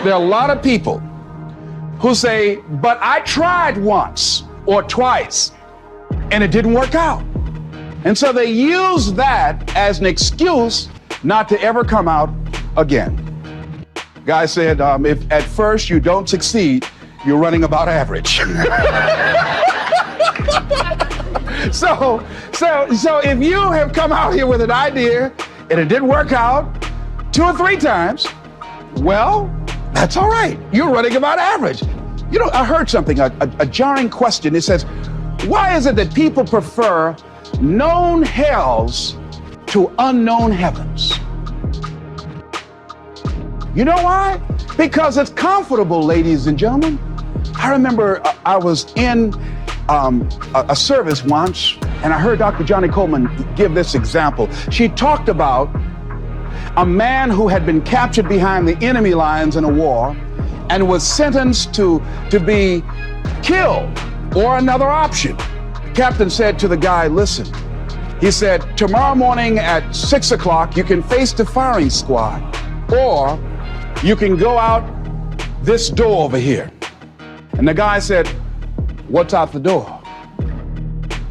There are a lot of people who say, but I tried once or twice and it didn't work out. And so they use that as an excuse not to ever come out again. Guy said, if at first you don't succeed, you're running about average. So if you have come out here with an idea and it didn't work out 2 or 3 times, well, that's all right. You're running about average. You know, I heard something, a jarring question. It says, why is it that people prefer known hells to unknown heavens? You know why? Because it's comfortable, ladies and gentlemen. I remember I was in a service once, and I heard Dr. Johnny Coleman give this example. She talked about a man who had been captured behind the enemy lines in a war and was sentenced to be killed or another option. The captain said to the guy, listen, he said, tomorrow morning at 6 o'clock, you can face the firing squad, or you can go out this door over here. And the guy said, what's out the door?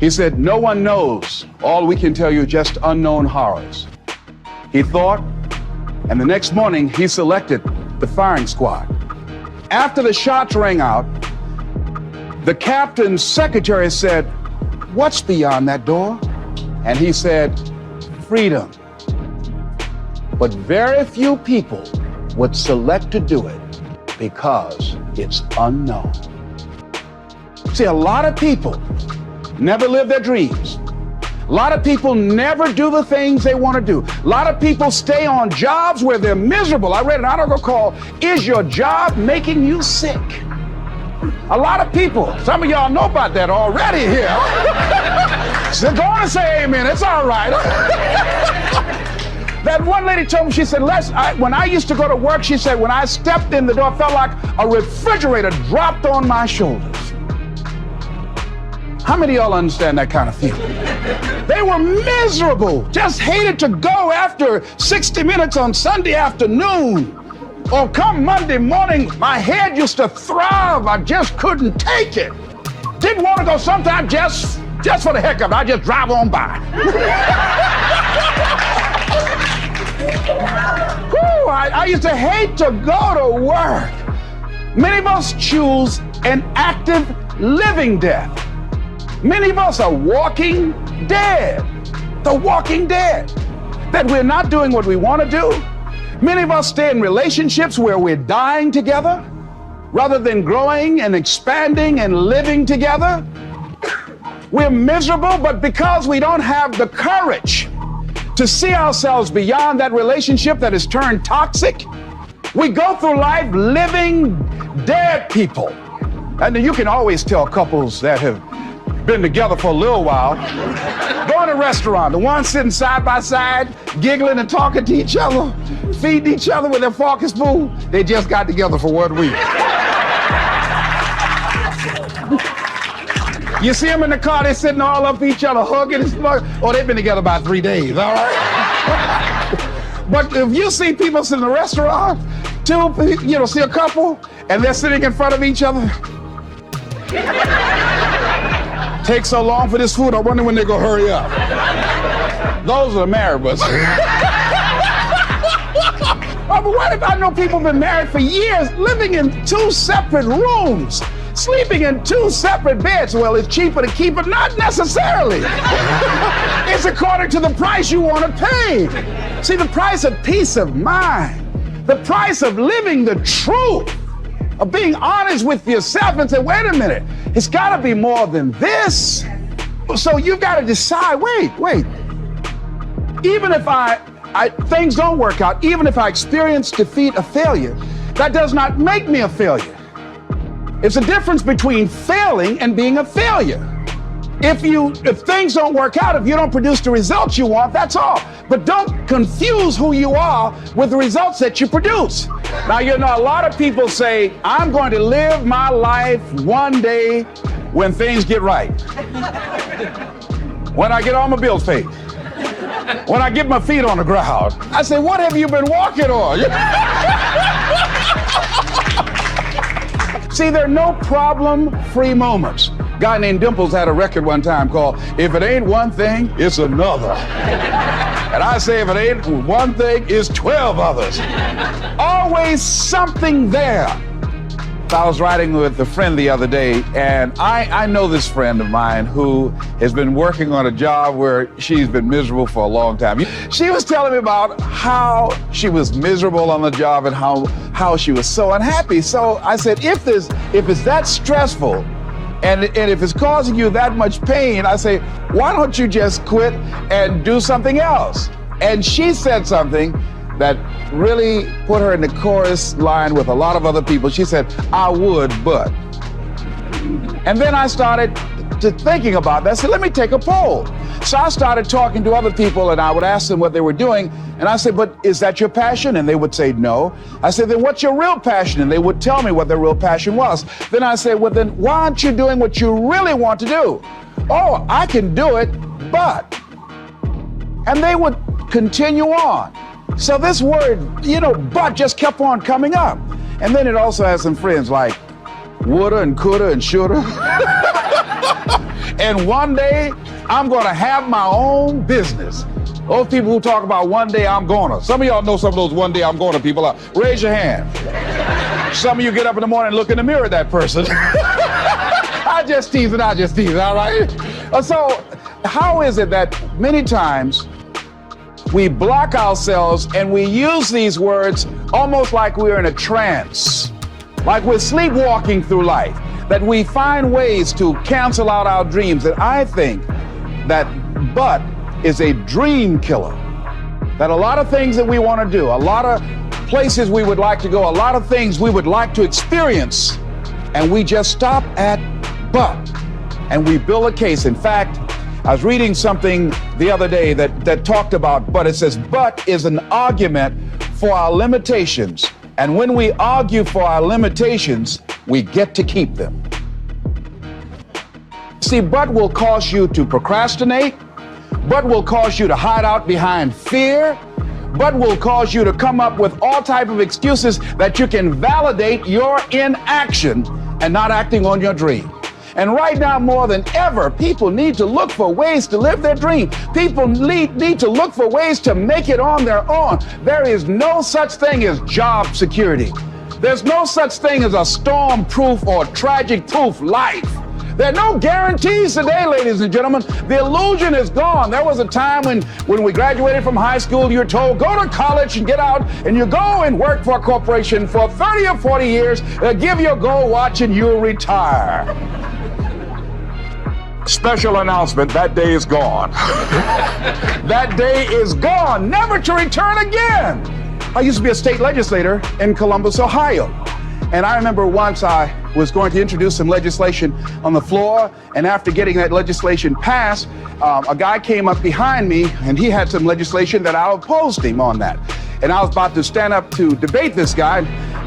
He said, no one knows. All we can tell you is just unknown horrors. He thought, and the next morning he selected the firing squad. After the shots rang out, the captain's secretary said, what's beyond that door? And he said, freedom. But very few people would select to do it because it's unknown. See, a lot of people never live their dreams. A lot of people never do the things they want to do. A lot of people stay on jobs where they're miserable. I read an article called, Is Your Job Making You Sick? A lot of people, some of y'all know about that already here. So go on and say amen, it's all right. That one lady told me, she said, when I used to go to work, she said, when I stepped in the door, it felt like a refrigerator dropped on my shoulders. How many of y'all understand that kind of feeling? They were miserable, just hated to go after 60 minutes on Sunday afternoon. Or come Monday morning, my head used to throb. I just couldn't take it. Didn't want to go sometimes just for the heck of it. I just drive on by. Whew, I used to hate to go to work. Many of us choose an active living death. Many of us are walking dead. The walking dead. That we're not doing what we want to do. Many of us stay in relationships where we're dying together rather than growing and expanding and living together. We're miserable, but because we don't have the courage to see ourselves beyond that relationship that has turned toxic, we go through life living dead people. And you can always tell couples that have been together for a little while. Go in a restaurant, the ones sitting side by side, giggling and talking to each other, feeding each other with their fork and spoon, they just got together for 1 week. You see them in the car, they're sitting all up each other, hugging and smoking. Oh, they've been together about 3 days, all right? But if you see people sitting in a restaurant, see a couple, and they're sitting in front of each other. Takes so long for this food, I wonder when they're gonna hurry up. Those are the married ones. Oh, but what if I know people have been married for years, living in 2 separate rooms, sleeping in 2 separate beds? Well, it's cheaper to keep it. Not necessarily. It's according to the price you want to pay. See, the price of peace of mind, the price of living the truth, of being honest with yourself and say, wait a minute, it's got to be more than this. So you've got to decide, wait. Even if things don't work out, even if I experience defeat or failure, that does not make me a failure. It's a difference between failing and being a failure. If things don't work out, if you don't produce the results you want, that's all. But don't confuse who you are with the results that you produce. Now, a lot of people say, I'm going to live my life one day when things get right. When I get all my bills paid. When I get my feet on the ground. I say, what have you been walking on? See, there are no problem-free moments. A guy named Dimples had a record one time called If It Ain't One Thing, It's Another. And I say if it ain't one thing, it's 12 others. Always something there. I was riding with a friend the other day, and I know this friend of mine who has been working on a job where she's been miserable for a long time. She was telling me about how she was miserable on the job and how she was so unhappy. So I said, if it's that stressful and if it's causing you that much pain, I say, why don't you just quit and do something else? And she said something that really put her in the chorus line with a lot of other people. She said, I would, but. And then I started thinking about that. I said, let me take a poll. So I started talking to other people, and I would ask them what they were doing. And I said, but is that your passion? And they would say, no. I said, then what's your real passion? And they would tell me what their real passion was. Then I said, well, then why aren't you doing what you really want to do? Oh, I can do it, but. And they would continue on. So this word, but just kept on coming up. And then it also has some friends like woulda and coulda and shoulda. And one day I'm gonna have my own business. Those people who talk about one day I'm gonna. Some of y'all know some of those one day I'm gonna people. Raise your hand. Some of you get up in the morning and look in the mirror at that person. I just tease, all right? So how is it that many times we block ourselves and we use these words almost like we're in a trance, like we're sleepwalking through life, that we find ways to cancel out our dreams? And I think that but is a dream killer. That a lot of things that we want to do, a lot of places we would like to go, a lot of things we would like to experience, and we just stop at but, and we build a case. In fact, I was reading something the other day that talked about but. It says, but is an argument for our limitations. And when we argue for our limitations, we get to keep them. See, but will cause you to procrastinate. But will cause you to hide out behind fear. But will cause you to come up with all type of excuses that you can validate your inaction and not acting on your dream. And right now, more than ever, people need to look for ways to live their dream. People need to look for ways to make it on their own. There is no such thing as job security. There's no such thing as a storm-proof or tragic-proof life. There are no guarantees today, ladies and gentlemen. The illusion is gone. There was a time when we graduated from high school, you're told, go to college and get out, and you go and work for a corporation for 30 or 40 years, give your gold watch, and you'll retire. Special announcement, that day is gone. That day is gone, never to return again. I used to be a state legislator in Columbus, Ohio. And I remember once I was going to introduce some legislation on the floor, and after getting that legislation passed, a guy came up behind me, and he had some legislation that I opposed him on that. And I was about to stand up to debate this guy,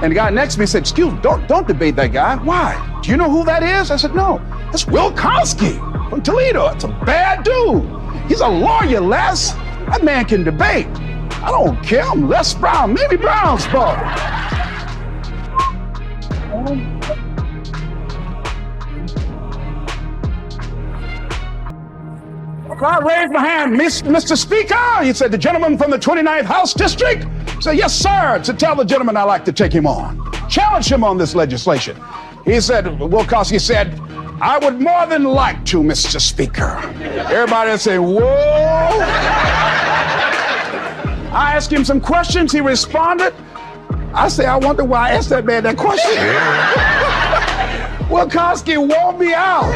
and the guy next to me said, excuse me, don't debate that guy. Why? Do you know who that is? I said, no, that's Wilkowski from Toledo. It's a bad dude. He's a lawyer, Les. That man can debate. I don't care. I'm Les Brown, Mamie Brown's boy. I raised my hand, Mr. Speaker. He said, the gentleman from the 29th House District? I said, yes, sir. To tell the gentleman I'd like to take him on. Challenge him on this legislation. He said, Wilkowski said, I would more than like to, Mr. Speaker. Everybody would say, whoa. I asked him some questions. He responded. I say, I wonder why I asked that man that question. Wilkowski wore me out.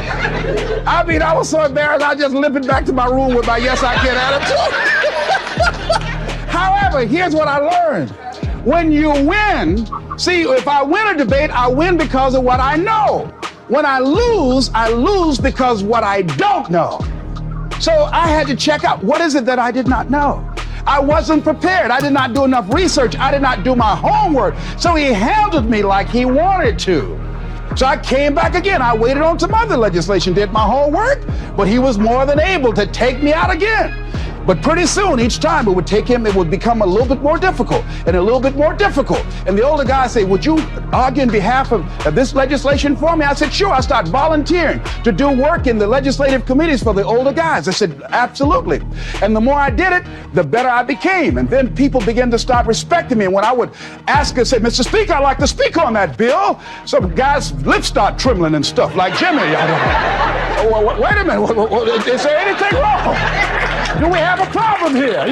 I mean, I was so embarrassed, I just limped back to my room with my yes, I can attitude. However, here's what I learned. When you win, see, if I win a debate, I win because of what I know. When I lose because what I don't know. So I had to check out, what is it that I did not know? I wasn't prepared. I did not do enough research. I did not do my homework. So he handled me like he wanted to. So I came back again. I waited on some other legislation, did my homework, but he was more than able to take me out again. But pretty soon, each time it would become a little bit more difficult and a little bit more difficult. And the older guy say, would you argue in behalf of this legislation for me? I said, sure. I started volunteering to do work in the legislative committees for the older guys. I said, absolutely. And the more I did it, the better I became. And then people began to start respecting me. And when I would ask and say, Mr. Speaker, I'd like to speak on that bill, some guys' lips start trembling and stuff like, Jimmy, wait a minute, is there anything wrong? Do we have a problem here?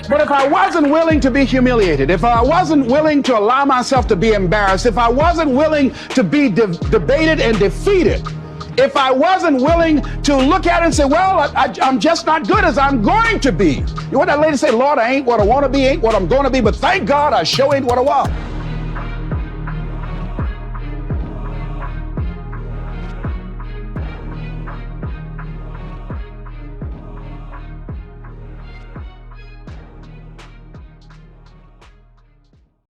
But if I wasn't willing to be humiliated, if I wasn't willing to allow myself to be embarrassed, if I wasn't willing to be debated and defeated, if I wasn't willing to look at it and say, well, I'm just not good as I'm going to be. You know what that lady say, Lord, I ain't what I want to be, ain't what I'm going to be, but thank God I sure ain't what I want.